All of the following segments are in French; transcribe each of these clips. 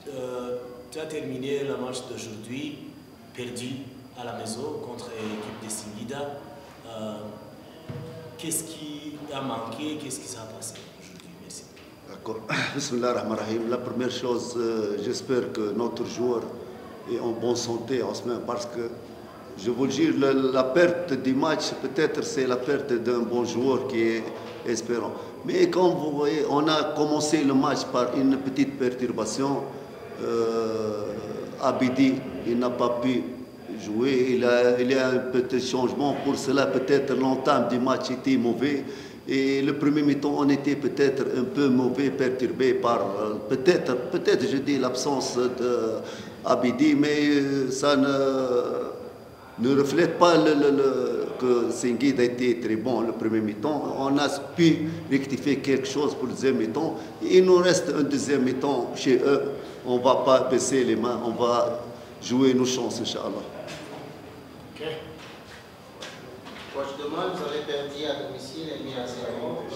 tu as terminé le match d'aujourd'hui perdu à la maison contre l'équipe de Singida. Qu'est-ce qui a manqué? Qu'est-ce qui s'est passé aujourd'hui? Merci. D'accord. Bismillah ar-Rahman ar-Rahim. La première chose, j'espère que notre joueur est en bonne santé en ce moment parce que, je vous le dis, la perte du match, peut-être c'est la perte d'un bon joueur qui est espérant. Mais comme vous voyez, on a commencé le match par une petite perturbation. Abidi, il n'a pas pu jouer. Il y a un petit changement. Pour cela, peut-être l'entame du match était mauvais. Et le premier mi-temps, on était peut-être un peu mauvais, perturbé par peut-être, je dis, l'absence d'Abidi, mais ça ne reflète pas que Singida a été très bon le premier mi-temps. On a pu rectifier quelque chose pour le deuxième mi-temps. Il nous reste un deuxième mi-temps chez eux. On ne va pas baisser les mains, on va jouer nos chances, Inch'Allah. Ok. Coach, demain, vous avez perdu à domicile et mis à 0.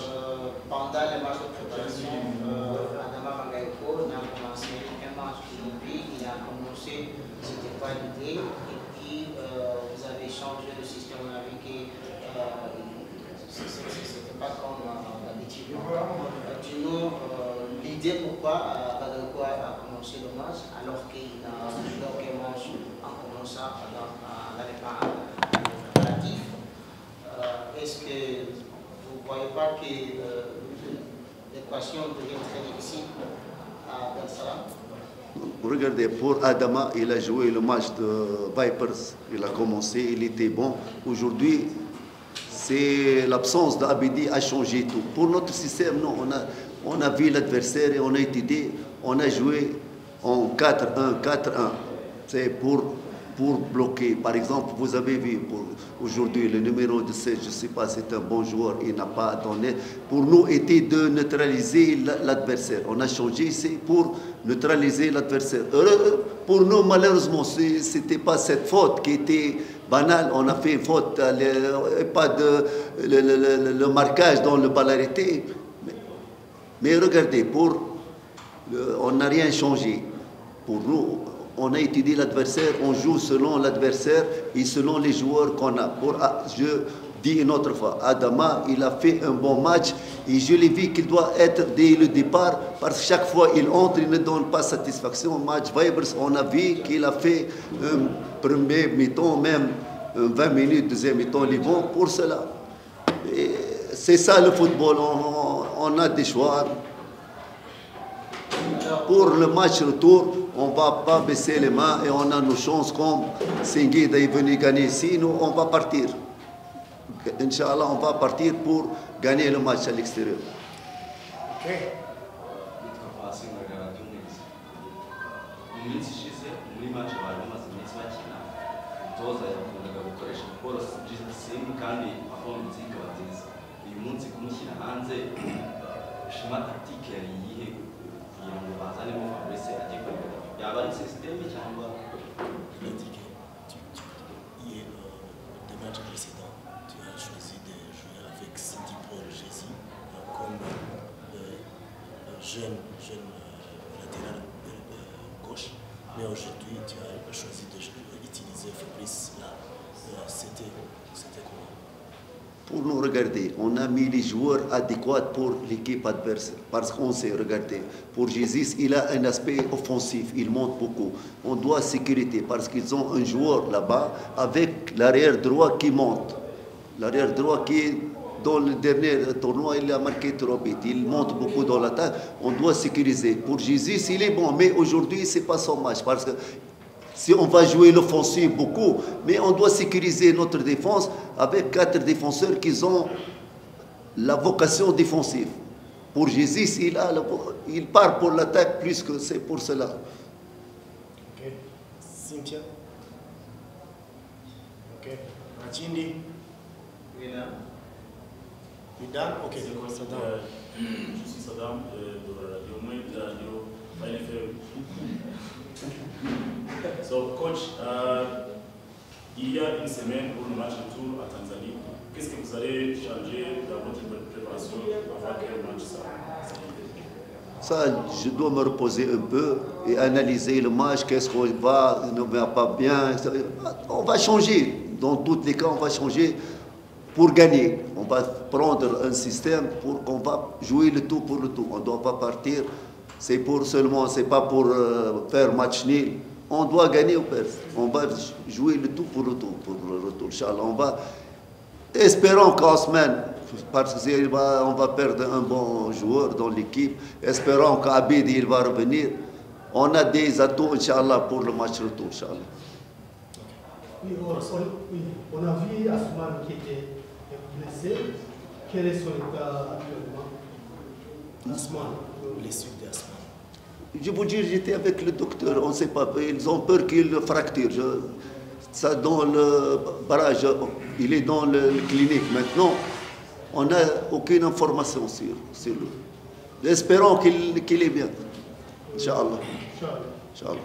Pendant les matchs de préparation, Adama Bagayogo n'a commencé un match aujourd'hui. Il a commencé, ce n'était pas l'idée. Et puis, vous avez changé le système. On a vu que ce n'était pas comme d'habitude. Dis-nous l'idée pourquoi Bagayogo a commencé le match alors qu'il n'a joué aucun match en commençant dans la préparatif. Est-ce que vous ne voyez pas que l'équation devient très difficile à Ben Salam? Regardez, pour Adama, il a joué le match de Vipers, il a commencé, il était bon. Aujourd'hui, c'est l'absence d'Abidi a changé tout. Pour notre système, non, on a vu l'adversaire et on a étudié, on a joué en 4-1, 4-1. C'est pour bloquer. Par exemple, vous avez vu aujourd'hui le numéro de 16, je ne sais pas, c'est un bon joueur, il n'a pas donné. Pour nous, était de neutraliser l'adversaire. On a changé, c'est pour neutraliser l'adversaire. Pour nous, malheureusement, ce n'était pas cette faute qui était banale. On a fait une faute, pas le marquage dans le bal arrêté. Mais regardez, on n'a rien changé. Pour nous, on a étudié l'adversaire, on joue selon l'adversaire et selon les joueurs qu'on a. Je dis une autre fois, Adama, il a fait un bon match et je l'ai vu qu'il doit être dès le départ parce que chaque fois il entre, il ne donne pas satisfaction au match. Vipers, on a vu qu'il a fait un premier mi-temps, même 20 minutes, deuxième mi-temps, il est bon pour cela. C'est ça le football, on a des choix. Pour le match retour, on ne va pas baisser les mains et on a nos chances comme Singida est venu gagner ici, nous on va partir. Inch'Allah, on va partir pour gagner le match à l'extérieur. Ok. Le match précédent, tu as choisi de jouer avec Sidi Paul Jésus comme jeune latéral gauche, mais aujourd'hui tu as choisi d'utiliser Fabrice là. C'était comment? Pour nous regarder, on a mis les joueurs adéquats pour l'équipe adverse. Parce qu'on sait, regardez, pour Jésus, il a un aspect offensif, il monte beaucoup. On doit sécurité parce qu'ils ont un joueur là-bas avec l'arrière droit qui monte. L'arrière droit qui, dans le dernier tournoi, il a marqué 3 buts. Il monte beaucoup dans l'attaque. On doit sécuriser. Pour Jésus, il est bon, mais aujourd'hui, ce n'est pas son match. Parce que si on va jouer l'offensive beaucoup, mais on doit sécuriser notre défense avec 4 défenseurs qui ont la vocation défensive. Pour Jésus, il part pour l'attaque plus que c'est pour cela. Ok. Cynthia. Ok. Machindi. William. Midam. Ok. Je suis Saddam de la radio Fine FM. So, coach, il y a une semaine pour le match retour à Tanzanie. Qu'est-ce que vous allez changer dans votre préparation avant que le match s'arrête? Ça, je dois me reposer un peu et analyser le match, qu'est-ce qu'on ne va pas bien. On va changer. Dans tous les cas, on va changer pour gagner. On va prendre un système pour qu'on va jouer le tout pour le tout. On ne doit pas partir. C'est pas pour faire match nul. On doit gagner ou perdre. On va jouer le tout pour le tout, pour le retour. Inch'Allah, on va, espérons qu'en semaine, parce qu'on va perdre un bon joueur dans l'équipe, espérons qu'Abid il va revenir. On a des atouts, Inch'Allah, pour le match retour, Inch'Allah. Oui, on a vu Asman qui était blessé. Quel est son état actuellement? Asman, blessure d'Asman. Je vous dis, j'étais avec le docteur, on ne sait pas, ils ont peur qu'il fracture. Ça dans le barrage, il est dans la clinique maintenant. On n'a aucune information sur lui. Espérons qu'il est bien. Inch'Allah. Inch'Allah.